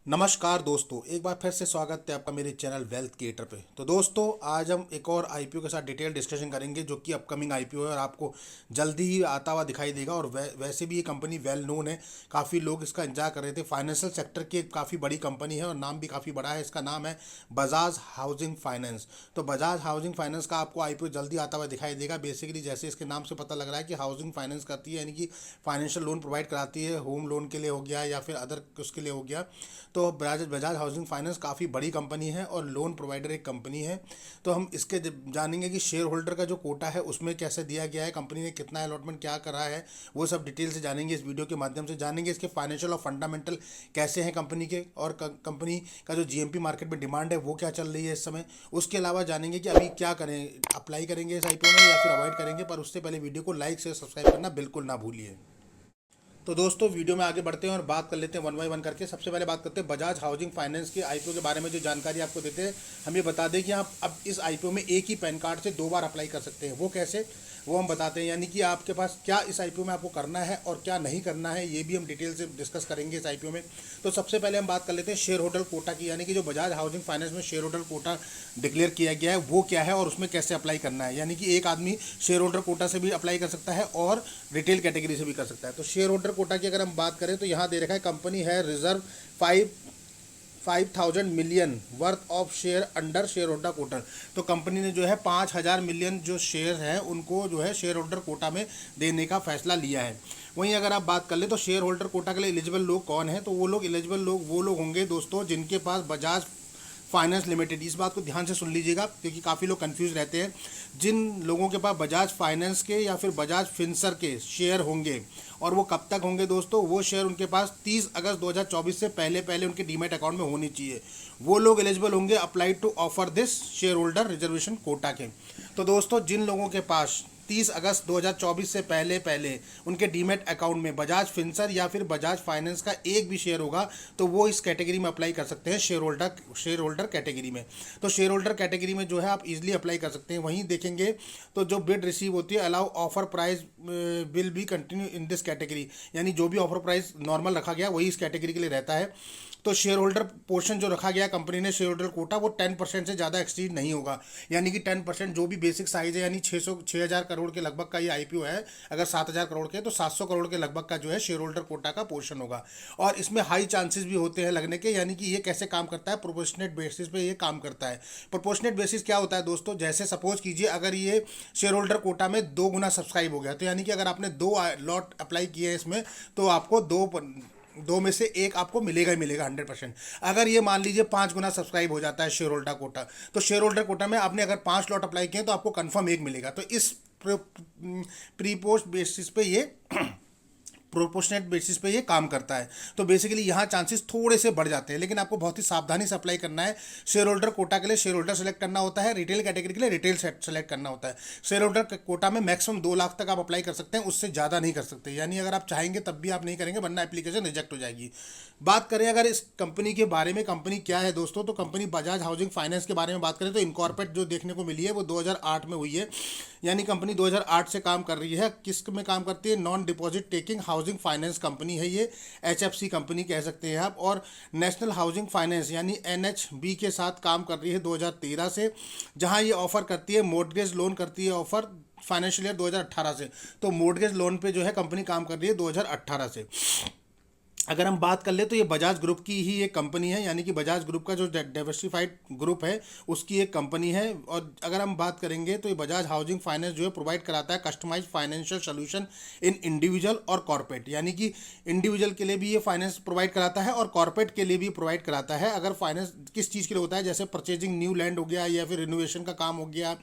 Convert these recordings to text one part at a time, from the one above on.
नमस्कार दोस्तों, एक बार फिर से स्वागत है आपका मेरे चैनल वेल्थ क्रिएटर पे। तो दोस्तों, आज हम एक और आईपीओ के साथ डिटेल डिस्कशन करेंगे जो कि अपकमिंग आईपीओ है और आपको जल्दी ही आता हुआ दिखाई देगा। और वैसे भी ये कंपनी वेल नोन है, काफ़ी लोग इसका इंतजार कर रहे थे। फाइनेंशियल सेक्टर की एक काफ़ी बड़ी कंपनी है और नाम भी काफ़ी बड़ा है। इसका नाम है बजाज हाउसिंग फाइनेंस। तो बजाज हाउसिंग फाइनेंस का आपको आईपीओ जल्दी आता हुआ दिखाई देगा। बेसिकली जैसे इसके नाम से पता लग रहा है कि हाउसिंग फाइनेंस करती है, यानी कि फाइनेंशियल लोन प्रोवाइड कराती है। होम लोन के लिए हो गया या फिर अदर उसके लिए हो गया। तो बजाज बजाज हाउसिंग फाइनेंस काफ़ी बड़ी कंपनी है और लोन प्रोवाइडर एक कंपनी है। तो हम इसके जानेंगे कि शेयर होल्डर का जो कोटा है उसमें कैसे दिया गया है, कंपनी ने कितना अलॉटमेंट क्या करा है, वो सब डिटेल से जानेंगे। इस वीडियो के माध्यम से जानेंगे इसके फाइनेंशियल और फंडामेंटल कैसे हैं कंपनी के, और कंपनी का जो जीएमपी मार्केट में डिमांड है वो क्या चल रही है इस समय। उसके अलावा जानेंगे कि अभी क्या करें, अप्लाई करेंगे इस आईपीओ में या फिर अवॉइड करेंगे। पर उससे पहले वीडियो को लाइक से सब्सक्राइब करना बिल्कुल ना भूलिए। तो दोस्तों, वीडियो में आगे बढ़ते हैं और बात कर लेते हैं वन बाय वन करके। सबसे पहले बात करते हैं बजाज हाउसिंग फाइनेंस के आईपीओ के बारे में। जो जानकारी आपको देते हैं, हम ये बता दें कि आप अब इस आईपीओ में एक ही पैन कार्ड से 2 बार अप्लाई कर सकते हैं। वो कैसे, वो हम बताते हैं। यानी कि आपके पास क्या इस आईपीओ में आपको करना है और क्या नहीं करना है, ये भी हम डिटेल से डिस्कस करेंगे इस आईपीओ में। तो सबसे पहले हम बात कर लेते हैं शेयर होल्डर कोटा की, यानी कि जो बजाज हाउसिंग फाइनेंस में शेयर होल्डर कोटा डिक्लेयर किया गया है वो क्या है और उसमें कैसे अप्लाई करना है। यानी कि एक आदमी शेयर होल्डर कोटा से भी अप्लाई कर सकता है और रिटेल कैटेगरी से भी कर सकता है। तो शेयर होल्डर कोटा की अगर हम बात करें तो यहाँ दे रखा है कंपनी है reserve 5,000 million worth of share under shareholder quota. तो कंपनी ने जो है 5,000 मिलियन जो शेयर हैं उनको जो है शेयर होल्डर कोटा में देने का फैसला लिया है। वहीं अगर आप बात कर ले तो शेयर होल्डर कोटा के लिए एलिजिबल लोग कौन हैं, तो वो लोग एलिजिबल लोग वो लोग होंगे दोस्तों जिनके पास बजाज फाइनेंस लिमिटेड, इस बात को ध्यान से सुन लीजिएगा क्योंकि काफ़ी लोग कंफ्यूज रहते हैं। जिन लोगों के पास बजाज फाइनेंस के या फिर बजाज फिनसर के शेयर होंगे, और वो कब तक होंगे दोस्तों, वो शेयर उनके पास 30 अगस्त 2024 से पहले पहले उनके डीमैट अकाउंट में होनी चाहिए। वो लोग एलिजिबल होंगे apply to offer this shareholder reservation quota के। तो दोस्तों, जिन लोगों के पास 30 अगस्त 2024 से पहले पहले उनके डीमैट अकाउंट में बजाज फिनसर या फिर बजाज फाइनेंस का एक भी शेयर होगा तो वो इस कैटेगरी में अप्लाई कर सकते हैं, शेयर होल्डर कैटेगरी में। तो शेयर होल्डर कैटेगरी में जो है आप इजीली अप्लाई कर सकते हैं। वहीं देखेंगे तो जो बिड रिसीव होती है allow offer price will be continue in this category, यानी जो भी ऑफर प्राइस नॉर्मल रखा गया वही इस कैटेगरी के लिए रहता है। तो शेयर होल्डर पोर्शन जो रखा गया कंपनी ने शेयर होल्डर कोटा, वो 10% से ज़्यादा एक्सीड नहीं होगा। यानी कि 10% जो भी बेसिक साइज है, यानी 6,000 करोड़ के लगभग का ये आईपीओ है। अगर 7,000 करोड़ के तो 700 करोड़ के लगभग का जो है शेयर होल्डर कोटा का पोर्शन होगा। और इसमें हाई चांसेस भी होते हैं लगने के। यानी कि ये कैसे काम करता है, प्रोपोर्शनेट बेसिस पे ये काम करता है। प्रोपोर्शनेट बेसिस क्या होता है दोस्तों, जैसे सपोज कीजिए अगर ये शेयर होल्डर कोटा में 2 गुना सब्सक्राइब हो गया, तो यानी कि अगर आपने 2 लॉट अप्लाई किए हैं इसमें तो आपको दो में से एक आपको मिलेगा ही मिलेगा 100%। अगर ये मान लीजिए 5 गुना सब्सक्राइब हो जाता है शेयर होल्डर कोटा, तो शेयर होल्डर कोटा में आपने अगर 5 लॉट अप्लाई किए तो आपको कंफर्म एक मिलेगा। तो इस प्रीपोस्ट बेसिस पे ये प्रोपोर्शनेट बेसिस पे ये काम करता है। तो बेसिकली यहाँ चांसेस थोड़े से बढ़ जाते हैं, लेकिन आपको बहुत ही सावधानी से अप्लाई करना है। शेयर होल्डर कोटा के लिए शेयर होल्डर सेलेक्ट करना होता है, रिटेल कैटेगरी के लिए रिटेल सेलेक्ट करना होता है। शेयर होल्डर कोटा में मैक्सिमम 2 लाख तक आप अप्लाई कर सकते हैं, उससे ज़्यादा नहीं कर सकते। यानी अगर आप चाहेंगे तब भी आप नहीं करेंगे, वरना एप्लीकेशन रिजेक्ट हो जाएगी। बात करें अगर इस कंपनी के बारे में, कंपनी क्या है दोस्तों, तो कंपनी बजाज हाउसिंग फाइनेंस के बारे में बात करें तो इनकॉर्पोरेट जो देखने को मिली है वो 2008 में हुई है। यानी कंपनी 2008 से काम कर रही है। किस में काम करती है, non deposit taking housing finance company है ये, एचएफसी कंपनी कह सकते हैं आप। और नेशनल हाउसिंग फाइनेंस यानी एनएचबी के साथ काम कर रही है 2013 से, जहां ये ऑफर करती है मॉर्गेज लोन करती है ऑफर फाइनेंशियल ईयर 2018 से। तो मॉर्गेज लोन पे जो है कंपनी काम कर रही है 2018 से। अगर हम बात कर ले तो ये बजाज ग्रुप की ही एक कंपनी है, यानी कि बजाज ग्रुप का जो डाइवर्सिफाइड ग्रुप है उसकी एक कंपनी है। और अगर हम बात करेंगे तो ये बजाज हाउसिंग फाइनेंस जो है प्रोवाइड कराता है customise financial solution in individual और कॉर्पोरेट। यानी कि इंडिविजुअल के लिए भी ये फाइनेंस प्रोवाइड कराता है और कॉर्पोरेट के लिए भी प्रोवाइड कराता है। अगर फाइनेंस किस चीज़ के लिए होता है, जैसे परचेजिंग न्यू लैंड हो गया या फिर रिनोवेशन का काम हो गया,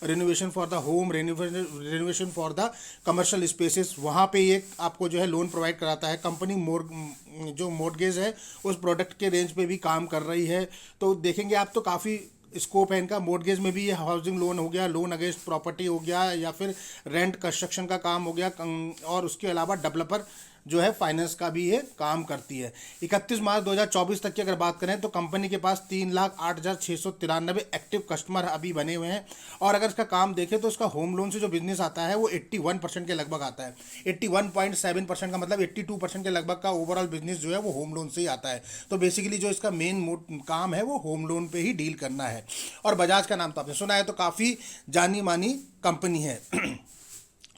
renovation for the home, renovation for the commercial spaces, वहाँ पे ये आपको जो है लोन प्रोवाइड कराता है। कंपनी जो मॉर्गेज है उस प्रोडक्ट के रेंज पे भी काम कर रही है। तो देखेंगे आप तो काफ़ी स्कोप है इनका। मॉर्गेज में भी ये हाउसिंग लोन हो गया, लोन अगेंस्ट प्रॉपर्टी हो गया, या फिर रेंट कंस्ट्रक्शन का काम हो गया, और उसके अलावा जो है फाइनेंस का भी ये काम करती है। 31 मार्च 2024 तक की अगर बात करें तो कंपनी के पास 3,08,693 एक्टिव कस्टमर अभी बने हुए हैं। और अगर इसका काम देखें तो इसका होम लोन से जो बिजनेस आता है वो 81% के लगभग आता है। 81.7% का मतलब 82% के लगभग का ओवरऑल बिजनेस जो है वो होम लोन से ही आता है। तो बेसिकली जो इसका मेन काम है वो होम लोन पे ही डील करना है। और बजाज का नाम तो आपने सुना है, तो काफ़ी जानी मानी कंपनी है।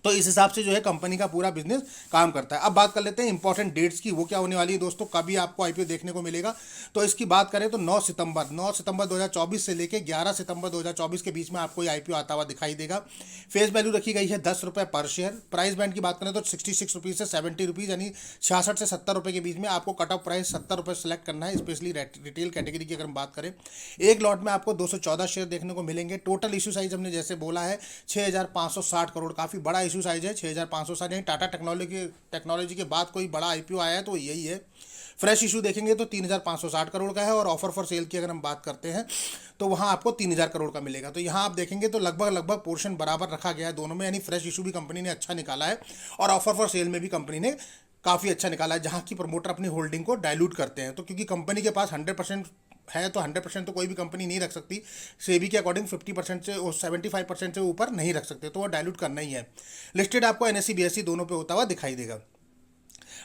तो इस हिसाब से जो है कंपनी का पूरा बिजनेस काम करता है। अब बात कर लेते हैं इंपॉर्टेंट डेट्स की, वो क्या होने वाली है दोस्तों, कभी आपको आईपीओ देखने को मिलेगा। तो इसकी बात करें तो 9 सितंबर 2024 से लेकर 11 सितंबर 2024 के बीच में आपको ये आईपीओ आता हुआ दिखाई देगा। फेस वैल्यू रखी गई है 10 रुपये पर शेयर। प्राइस बैंड की बात करें तो 66 रुपीज़ से 70 रुपीज़, यानी 66 से 70 रुपये के बीच में आपको कट ऑफ प्राइस 70 रुपये सेलेक्ट करना है। स्पेशली रिटेल कैटेगरी की अगर हम बात करें, एक लॉट में आपको 214 शेयर देखने को मिलेंगे। टोटल इशू साइज हमने जैसे बोला है 6,560 करोड़, काफ़ी बड़ा इशू साइज है 6,560। यानी टाटा टेक्नोलॉजी के बाद कोई बड़ा आईपीओ आया है तो यही है। फ्रेश इशू देखेंगे तो 3,560 करोड़ का है। और ऑफर फॉर सेल की अगर हम बात करते हैं तो वहां आपको 3,000 करोड़ का मिलेगा। तो यहाँ आप देखेंगे तो लगभग पोर्शन बराबर रखा गया है दोनों में, यानी फ्रेश इशू भी कंपनी ने अच्छा निकाला है और ऑफर फॉर सेल में भी कंपनी ने काफ़ी अच्छा निकाला है, जहाँ की प्रमोटर अपनी होल्डिंग को डाइल्यूट करते हैं। तो क्योंकि कंपनी के पास 100% है तो 100% तो कोई भी कंपनी नहीं रख सकती। सेबी के अकॉर्डिंग 50% से और 75% से ऊपर नहीं रख सकते, तो वो डाइल्यूट करना ही है। लिस्टेड आपको एनएसई बीएसई दोनों पे होता हुआ दिखाई देगा।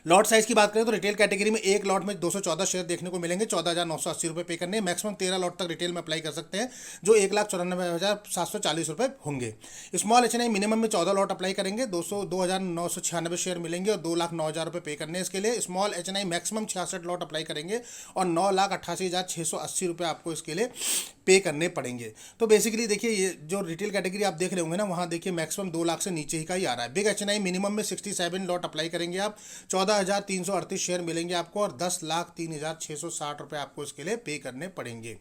लॉट साइज की बात करें तो रिटेल कैटेगरी में एक लॉट में 214 शेयर देखने को मिलेंगे। 14,980 रुपये पे करने, मैक्सिमम 13 लॉट तक रिटेल में अप्लाई कर सकते हैं, जो 1,94,740 रुपये होंगे। स्मॉल एचएनआई मिनिमम में 14 लॉट अप्लाई करेंगे, 2,996 शेयर मिलेंगे और 2,09,000 रुपये पे करने इसके लिए। Small HNI maximum 66 lot apply करेंगे और 9,88,680 रुपये आपको इसके लिए पे करने पड़ेंगे। तो बेसिकली देखिए ये जो रिटेल कैटेगरी आप देख रहे होंगे ना, वहाँ देखिए मैक्सिमम 2 लाख से नीचे ही का ही आ रहा है। बिग एचएनआई मिनिमम में 67 लॉट अप्लाई करेंगे आप, 14,338 शेयर मिलेंगे आपको और 10,03,660 रुपये आपको इसके लिए पे करने पड़ेंगे।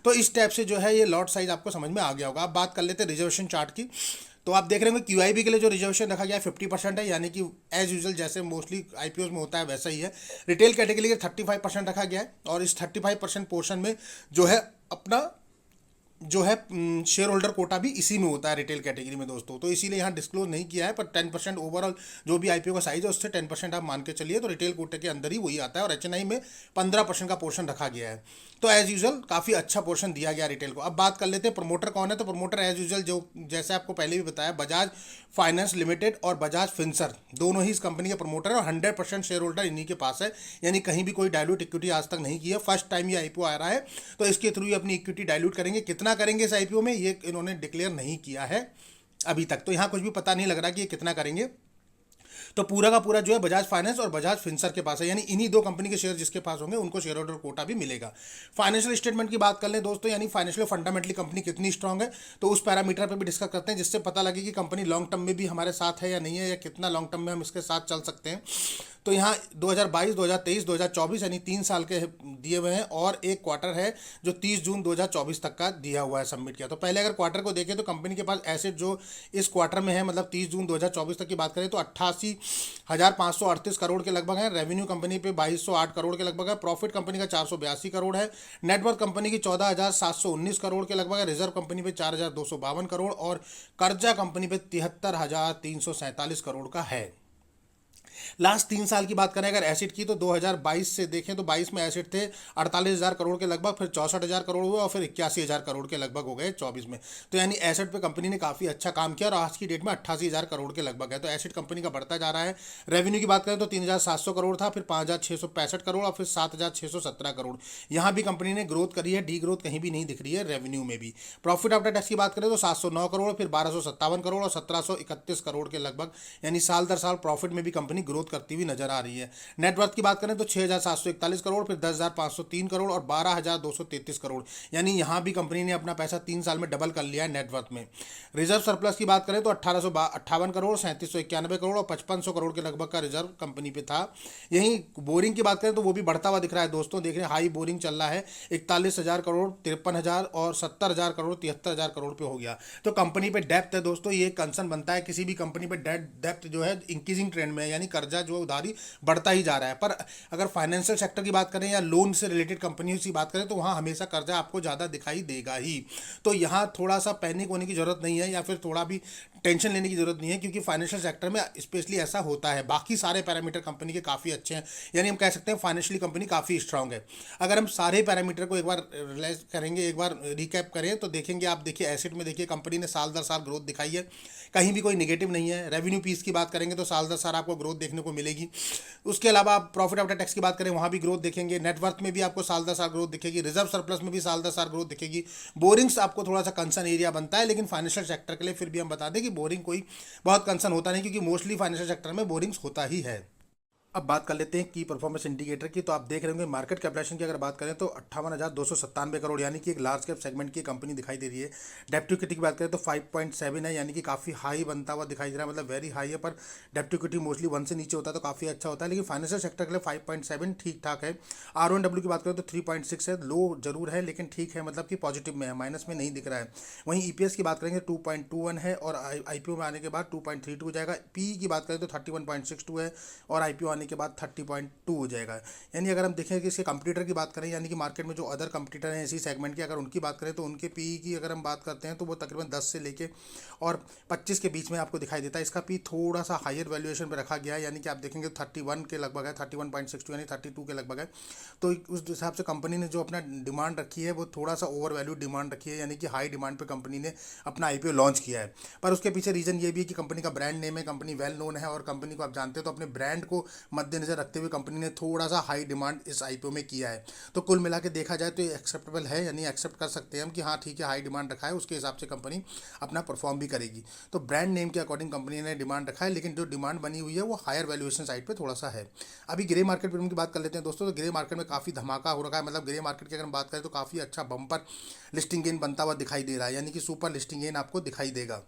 तो इस टाइप से जो है ये लॉट साइज आपको समझ में आ गया होगा। अब बात कर लेते हैं रिजर्वेशन चार्ट की। तो आप देख रहे होंगे क्यूआईबी के लिए जो रिजर्वेशन रखा गया है 50% है, यानी कि एज यूजुअल जैसे मोस्टली आईपीओ में होता है वैसा ही है। रिटेल कैटेगरी के लिए 35% रखा गया है और इस 35% पोर्शन में जो है अपना जो है शेयर होल्डर कोटा भी इसी में होता है रिटेल कैटेगरी में दोस्तों। तो इसीलिए यहाँ डिस्क्लोज नहीं किया है, पर 10% ओवरऑल जो भी आईपीओ का साइज है उससे 10% आप मान के चलिए, तो रिटेल कोटे के अंदर ही वही आता है। और एचएनआई में 15% का पोर्शन रखा गया है। तो एज यूजुअल काफ़ी अच्छा पोर्शन दिया गया रिटेल को। अब बात कर लेते हैं प्रमोटर कौन है। तो प्रमोटर एज यूजुअल जो जैसे आपको पहले भी बताया, बजाज फाइनेंस लिमिटेड और बजाज फिनसर दोनों ही इस कंपनी के प्रमोटर है और 100% शेयर होल्डर इन्हीं के पास है, यानी कहीं भी कोई डाइल्यूट इक्विटी आज तक नहीं की है। फर्स्ट टाइम ये आईपीओ आ रहा है, तो इसके थ्रू ये अपनी इक्विटी डाइल्यूट करेंगे। कितना करेंगे इस आईपीओ में ये इन्होंने डिक्लेयर नहीं किया है अभी तक, तो यहाँ कुछ भी पता नहीं लग रहा कि ये कितना करेंगे। तो पूरा का पूरा जो है बजाज फाइनेंस और बजाज फिनसर के पास है, यानी इन्हीं दो कंपनी के शेयर जिसके पास होंगे उनको शेयर होल्डर कोटा भी मिलेगा। फाइनेंशियल स्टेटमेंट की बात कर लें दोस्तों, यानी फाइनेंशियल फंडामेंटली कंपनी कितनी स्ट्रांग है, तो उस पैरामीटर पर भी डिस्कस करते हैं, जिससे पता लगे कि कंपनी लॉन्ग टर्म में भी हमारे साथ है या नहीं है, या कितना लॉन्ग टर्म में हम इसके साथ चल सकते हैं। तो यहाँ 2022, 2023, 2024 यानी 3 साल के दिए हुए हैं और एक क्वार्टर है जो 30 जून 2024 तक का दिया हुआ है, सबमिट किया। तो पहले अगर क्वार्टर को देखें तो कंपनी के पास एसेट जो इस क्वार्टर में है, मतलब 30 जून 2024 तक की बात करें तो 88,538 करोड़ के लगभग है। रेवेन्यू कंपनी पे 2,208 करोड़ के लगभग है। प्रॉफिट कंपनी का 482 करोड़ है। नेटवर्थ कंपनी की 14,719 करोड़ के लगभग है। रिजर्व कंपनी पे 4,252 करोड़ और कर्जा कंपनी पे 73,347 करोड़ का है। लास्ट 3 साल की बात करें अगर एसेट की, तो 2022 से देखें तो 22 में एसेट थे 48,000 करोड़ के लगभग, फिर 64,000 करोड़ हुए और फिर 81,000 करोड़ के लगभग हो गए 24 में। तो यानी एसेट पे कंपनी ने काफ़ी अच्छा काम किया और आज की डेट में 88,000 करोड़ के लगभग है। तो एसेट कंपनी का बढ़ता जा रहा है। रेवेन्यू की बात करें तो 3,700 करोड़ था, फिर 5,665 करोड़ और फिर 7,617 करोड़। यहाँ भी कंपनी ने ग्रोथ करी है, डी ग्रोथ कहीं भी नहीं दिख रही है रेवेन्यू में भी। प्रॉफिट आफ्टर टैक्स की बात करें तो 709 करोड़, फिर 1,257 करोड़ और 1,731 करोड़ के लगभग, यानी साल दर साल प्रॉफिट में भी कंपनी ग्रोथ करती हुई नजर आ रही है। नेटवर्थ की बात करें तो 6,741 करोड़, फिर 10,503 करोड़ और 12,233 करोड़, यानी यहां भी कंपनी ने अपना पैसा 3 साल में डबल कर लिया है नेटवर्थ में। रिजर्व सरप्लस की बात करें तो 1,858 करोड़, 3,791 करोड़ और 5,500 करोड़ के लगभग का रिजर्व कंपनी पे था। यहीं बोरिंग की बात करें तो वो भी बढ़ता हुआ दिख रहा है दोस्तों, देख रहे हैं हाई बोरिंग चल रहा है, 41,000 करोड़, 53,000 और 70,000 करोड़, 73,000 करोड़ पे हो गया। तो कंपनी पे डेप्थ है दोस्तों, ये कंसर्न बनता है किसी भी कंपनी पे डेप्थ जो है इंक्रीजिंग ट्रेंड में है, यानी कर्जा जो उधारी बढ़ता ही जा रहा है। पर अगर फाइनेंशियल सेक्टर की बात करें या लोन से रिलेटेड कंपनियों की बात करें तो वहाँ हमेशा कर्जा आपको ज़्यादा दिखाई देगा ही। तो यहाँ थोड़ा सा पैनिक होने की ज़रूरत नहीं है या फिर थोड़ा भी टेंशन लेने की ज़रूरत नहीं है, क्योंकि फाइनेंशियल सेक्टर में स्पेशली ऐसा होता है। बाकी सारे पैरामीटर कंपनी के काफ़ी अच्छे हैं, यानी हम कह सकते हैं फाइनेंशियली कंपनी काफ़ी स्ट्रांग है। अगर हम सारे पैरामीटर को एक बार रियलाइज करेंगे, एक बार रिकैप करें तो देखेंगे, आप देखिए एसेट में देखिए कंपनी ने साल दर साल ग्रोथ दिखाई है, कहीं भी कोई नेगेटिव नहीं है। रेवेन्यू पीस की बात करेंगे तो साल दर साल आपको ग्रोथ देखने को मिलेगी। उसके अलावा आप प्रॉफिट आफ्टर टैक्स की बात करें वहाँ भी ग्रोथ देखेंगे, नेटवर्थ में भी आपको साल दर साल ग्रोथ दिखेगी, रिजर्व सरप्लस में भी साल दर साल ग्रोथ दिखेगी। बोरिंग्स आपको थोड़ा सा कंसर्न एरिया बनता है, लेकिन फाइनेंशियल सेक्टर के लिए फिर भी हम बता दें कि बोरिंग कोई बहुत कंसर्न होता नहीं, क्योंकि मोस्टली फाइनेंशियल सेक्टर में बोरिंग्स होता ही है। अब बात कर लेते हैं की परफॉर्मेंस इंडिकेटर की। तो आप देख रहे होंगे मार्केट कैपिटलाइजेशन की अगर बात करें तो 58,297 करोड़, यानी कि एक लार्ज कैप सेगमेंट की कंपनी दिखाई दे रही है। डेब्ट टू इक्विटी की बात करें तो 5.7 है, यानी कि काफ़ी हाई बनता हुआ दिखाई दे रहा है, मतलब वेरी हाई है। पर डेब्ट टू इक्विटी मोस्टली 1 से नीचे होता है तो काफ़ी अच्छा होता है, लेकिन फाइनेंशियल सेक्टर के लिए 5.7 ठीक ठाक है। R1W की बात करें तो 3.6 है, लो जरूर है लेकिन ठीक है, मतलब कि पॉजिटिव में है, माइनस में नहीं दिख रहा है। वहीं EPS की बात करेंगे 2.21 है और IPO में आने के बाद 2.32 हो जाएगा। PE की बात करें तो 31.62 है और IPO आने के बाद 30.2 हो जाएगा। यानी अगर हम देखें कि इसके कंपटीटर की बात करें, यानी कि मार्केट में जो अदर कंपटीटर हैं इसी सेगमेंट के, अगर उनकी बात करें तो उनके PE की अगर हम बात करते हैं तो वो तकरीबन 10 से लेके और 25 के बीच में आपको दिखाई देता है। इसका PE थोड़ा सा हायर वैल्यूएशन पर रखा गया है, यानी कि आप देखेंगे 31 के लगभग है, 31.62 यानी 32 के लगभग है। तो उस हिसाब से कंपनी ने जो अपना डिमांड रखी है वो थोड़ा सा ओवर वैल्यू डिमांड रखी है, यानी कि हाई डिमांड पे कंपनी ने अपना IPO लॉन्च किया है। पर उसके पीछे रीजन ये भी है कि कंपनी का ब्रांड नेम है, कंपनी वेल नोन है और कंपनी को आप जानते हैं, तो अपने ब्रांड को मद्देनजर रखते हुए कंपनी ने थोड़ा सा हाई डिमांड इस IPO में किया है। तो कुल मिला के देखा जाए तो ये एक्सेप्टेबल है, यानी एक्सेप्ट कर सकते हैं हम कि हाँ ठीक है, हाई डिमांड रखा है, उसके हिसाब से कंपनी अपना परफॉर्म भी करेगी। तो ब्रांड नेम के अकॉर्डिंग कंपनी ने डिमांड रखा है, लेकिन जो डिमांड बनी हुई है वो हायर वैल्यूएशन साइड पे थोड़ा सा है। अभी ग्रे मार्केट प्रीमियम की बात कर लेते हैं दोस्तों। तो ग्रे मार्केट में काफ़ी धमाका हो रखा है, मतलब ग्रे मार्केट की अगर हम बात करें तो काफ़ी अच्छा बम्पर लिस्टिंग गेन बनता हुआ दिखाई दे रहा है, यानी कि सुपर लिस्टिंग गेन आपको दिखाई देगा।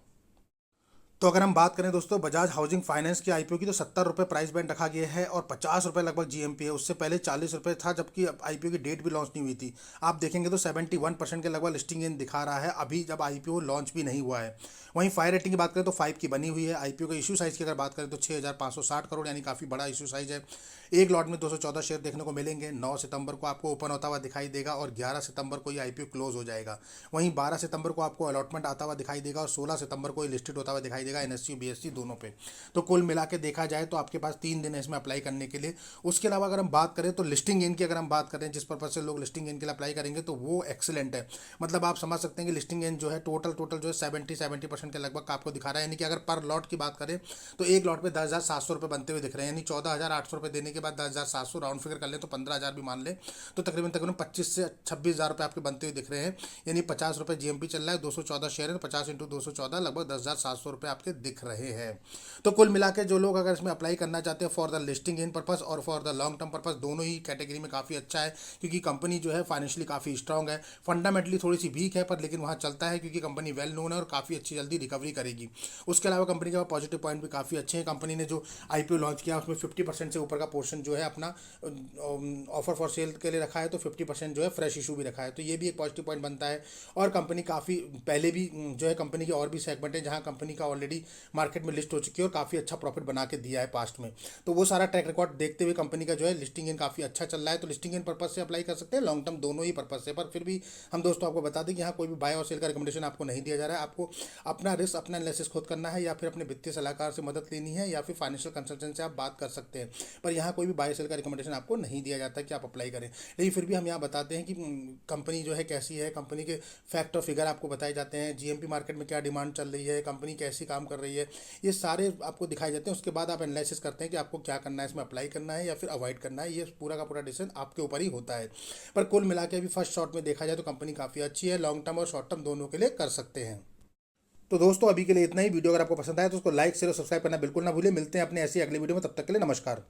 तो अगर हम बात करें दोस्तों बजाज हाउसिंग फाइनेंस की IPO की, तो 70 रुपये प्राइस बैंड रखा गया है और 50 रुपये लगभग GMP है। उससे पहले 40 रुपये था, जबकि IPO की डेट भी लॉन्च नहीं हुई थी। आप देखेंगे तो 71% के लगभग लिस्टिंग गेन दिखा रहा है, अभी जब IPO लॉन्च भी नहीं हुआ है। वहीं फायर रेटिंग की बात करें तो 5 की बनी हुई है। IPO का इशू साइज़ की अगर बात करें तो 6,560 करोड़, यानी काफ़ी बड़ा इशू साइज़ है। एक लॉट में 214 शेयर देखने को मिलेंगे। 9 सितंबर को आपको ओपन होता हुआ दिखाई देगा और 11 सितंबर को ये IPO क्लोज हो जाएगा। वहीं 12 सितंबर को आपको अलॉटमेंट आता हुआ दिखाई देगा और 16 सितंबर को ये लिस्टेड होता हुआ दिखाई देगा NSE BSE दोनों पे। तो कुल मिला के देखा जाए तो आपके पास 3 दिन है इसमें अप्लाई करने के लिए। उसके अलावा अगर हम बात करें तो लिस्टिंग गेन की, अगर हम बात करें जिस पर्पज से लोग लिस्टिंग गेन के लिए अप्लाई करेंगे तो वो एक्सीलेंट है। मतलब आप समझ सकते हैं कि लिस्टिंग गेन जो है टोटल जो है 70% के लगभग आपको दिखा रहा है। यानी कि अगर पर लॉट की बात करें तो एक लॉट पे 10,700 रुपये बनते हुए दिख रहे हैं, यानी 14,800 रुपये देने के बाद 10,700 राउंड फिगर कर ले तो 15,000 भी मान ले तो तकरीबन 25 से 26,000 रुपये आपके बनते हुए दिख रहे हैं। यानी 50 रुपये GMP चल रहा है, 214 शेयर है तो 50 इंटू 214 लगभग 10,700 रुपये आपके दिख रहे हैं। तो कुल मिला के जो लोग अगर इसमें अप्लाई करना चाहते हैं for the listing in purpose और for the long term purpose, दोनों ही कैटेगरी में काफ़ी अच्छा है, क्योंकि कंपनी जो है फाइनेंशियली काफ़ी स्ट्रांग है। फंडामेंटली थोड़ी सी वीक है, पर लेकिन वहाँ चलता है क्योंकि कंपनी वेल नोन है और काफ़ी अच्छी जल्दी रिकवरी करेगी। उसके अलावा कंपनी के पॉजिटिव पॉइंट भी काफ़ी अच्छे हैं। कंपनी ने जो IPO लॉन्च किया उसमें 50% से ऊपर का पोर्शन जो है अपना ऑफर फॉर सेल के लिए रखा है, तो 50% जो है फ्रेश इशू भी रखा है, तो ये भी एक पॉजिटिव पॉइंट बनता है। और कंपनी काफ़ी पहले भी जो है कंपनी के और भी सेगमेंट है जहाँ कंपनी का ऑलरेडी मार्केट में लिस्ट हो चुकी है और काफ़ी अच्छा प्रॉफिट बना के दिया है पास्ट में। तो वो सारा ट्रैक रिकॉर्ड देखते हुए कंपनी का जो है लिस्टिंग इन काफ़ी अच्छा चल रहा है। तो लिस्टिंग इन पर्पज से अप्लाई कर सकते हैं, लॉन्ग टर्म दोनों ही पर्पज से। पर फिर भी हम दोस्तों आपको बता दें कि यहाँ कोई भी बाय और सेल का रिकमेंडेशन आपको नहीं दिया जा रहा है। आपको अपना रिस्क अपना एनालिसिस खुद करना है, या फिर अपने वित्तीय सलाहकार से मदद लेनी है, या फिर फाइनेंशियल कंसल्टेंट से आप बात कर सकते हैं। पर यहाँ कोई भी बाय सेल का रिकमेंडेशन आपको नहीं दिया जाता कि आप अप्लाई करें। लेकिन फिर भी हम यहाँ बताते हैं कि कंपनी जो है कैसी है, कंपनी के फैक्ट और फिगर आपको बताए जाते हैं, GMP मार्केट में क्या डिमांड चल रही है, कंपनी कैसी काम कर रही है, ये सारे आपको दिखाए जाते हैं। उसके बाद आप एनालिसिस करते हैं कि आपको क्या करना है, इसमें अप्लाई करना है या फिर अवॉइड करना है। ये पूरा का पूरा डिसीजन आपके ऊपर ही होता है। पर कुल मिला के अभी फर्स्ट शॉट में देखा जाए तो कंपनी काफ़ी अच्छी है, लॉन्ग टर्म और शॉर्ट टर्म दोनों के लिए कर सकते हैं। तो दोस्तों अभी के लिए इतना ही। वीडियो अगर आपको पसंद आया तो उसको लाइक शेयर और सब्सक्राइब करना बिल्कुल ना भूलें। मिलते हैं अपने ऐसी अगली वीडियो में, तब तक के लिए नमस्कार।